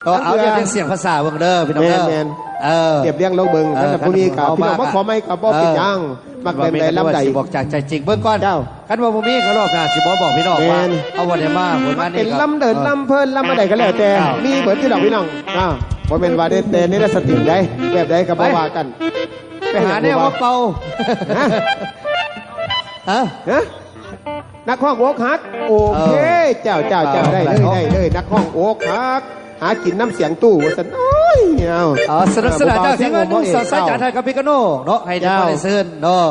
ก็เอาเรียบเสียงภาษาเบิ่งเด้อพี่น้องเด้อเรียบเรียงโลกเบิ่งท่านผู้นี้กับพี่น้องมาขอไม่กับบ่เป็นยังมักเป็นใดลำใดบอกจากใจจริงเบิ่งก่อนคันว่าบ่มีก็รอบหน้าสิบ่บอกพี่น้องว่าเอาบ่ได้มาผลงานนี้เป็นลำเดินลำเพลินลำอะไรก็แล้วแต่มีเบิดที่ดอกพี่น้องบ่เป็นว่าได้แต่นี่ได้สติได้แบบใดก็บ่ว่ากันไปหาแนวว่าเป่านักห้องโอ๊กฮักโอเคเจ้าได้เลยนักห้องโอ๊กฮักหากินน้ำเสียงตู้สันโอ้ยสนุกสนานเจ้าเสียงนุ่งสาวสายจานไทยกับพี่กโน่เนาะให้ได้มาได้ซื่นเนาะ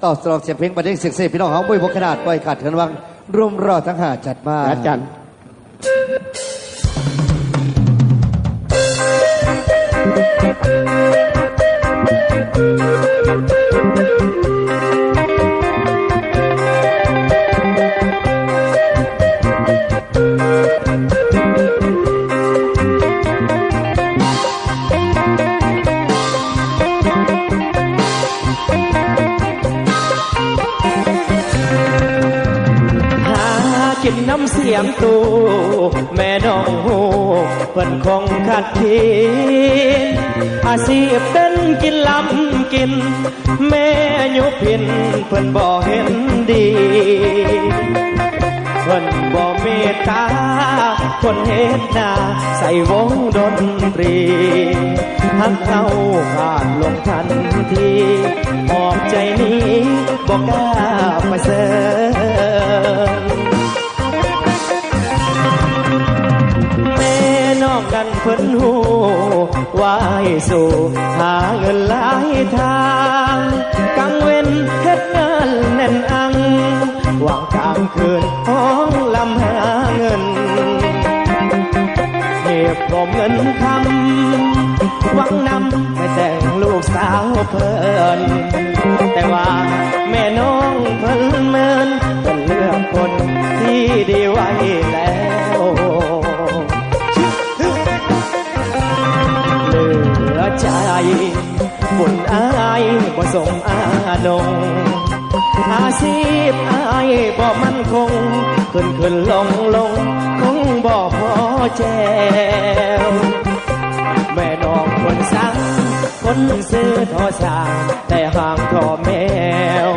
ต่อสำหรับเสียงเพลงประเด็นเสียงเสียพี่น้องเขาบุยบกขนาดปล่อยขาดเถินวังรวมรอทั้งหาจัดมาจัดกินน้ำเสียงตู้แม่น้องหูเพิ่นคงขัดขีนอาชีพเป็นกินลำกินแม่ยุพินเพิ่นบ่เห็นดีเพิ่นบ่เมตตาคนเฮ็ดนาใส่วงดนตรีหักเข้าขาดลงทันทีออกใจนี้บ่กล้าไปเสิร์กันเพิ่นหูวายสู่หาเงินหลายทางกลางเว้นเฮ็ดงานแน่นอังว่างกลางคืนห้องลำหาเงินเก็บรวมเงินคำหวังนำให้แต่งลูกสาวเพิ่นแต่ว่าแม่น้องเพิ่นเมินเพิ่นเลือกคนที่ดีไว้แล้วใจบุญอายบ่สมอาดงอาชีพอายบ่มั่นคงขึ้นลงคงบ่พอแจวแม่น้องคนสั่งคนซื้อทอสางแต่ห่างทอแมว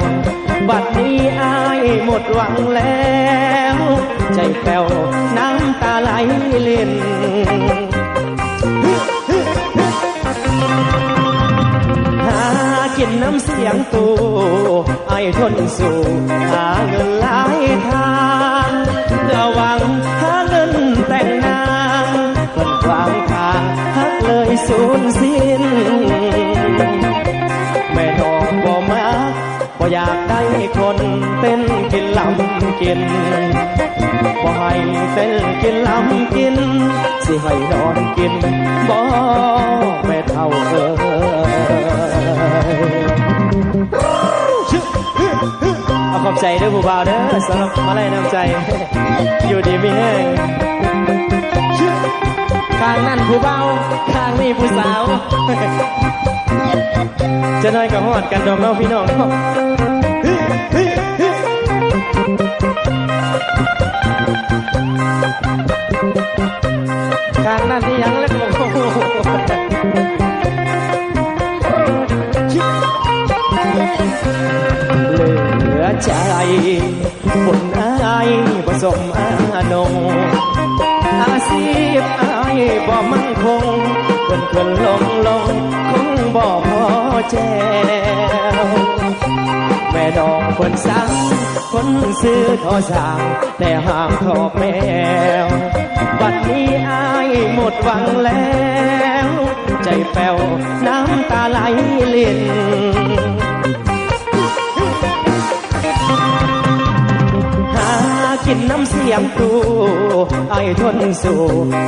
บัดนี้อายหมดหวังแล้วใจแป้วน้ำตาไหลลิ่นกินน้ำเสียงตู้ไอ้ทนสู่หาเงินหลายทางระวังหาเงินแต่งนางคนขวางทางหักเลยสูญสิ้นแม่น้องบ่มาบ่อยากได้คนเป็นกินลำกินบ่ให้เป็นกินลำกินสิให้นอนกินบ่แม่เท่าเอาขอบใจด้วยผู้บ่าวเด้อสำหรับมาไล่น้ำใจอยู่ดีมีแห้งข้างนั่นผู้บ่าวข้างนี่ผู้สาวจะน้อยกับฮอดกันดอกน้องพี่น้องข้างนั่นที่ยังเล็กลงเหลือใจบนอายผสมอาดงอาชีพอายบ่มั่นคงขึ้นลงคงบ่พอแจวแม่ดองคนสั่งคนซื้อทอสางแต่ห่างทอแมวบัดนี้อายหมดหวังแล้วใจแป้วน้ำตาไหลลิ่นกินน้ำเสียงตู้ไอ้ทนสู่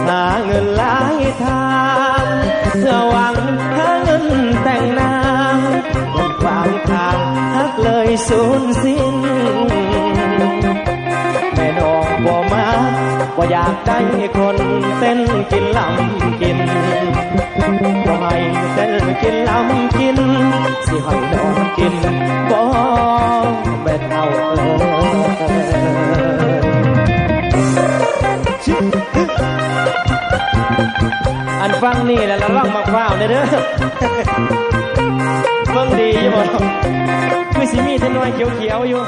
หาเงินหลายทางเพื่อหวังหาเงินแต่งนางบนความทางหักเลยสูญสิ้นแม่น้องบ่มาบ่อยากได้คนเป็นกินลำกินบ่ให้เป็นกินลำกินสิให้น้องกินบ่แม่เท่าชิ อันฟังนี่แหละระวังมะพร้าวเด้อเบิ่งดีอยู่บ่คือสิมีแต่น้อยเขียวๆอยู่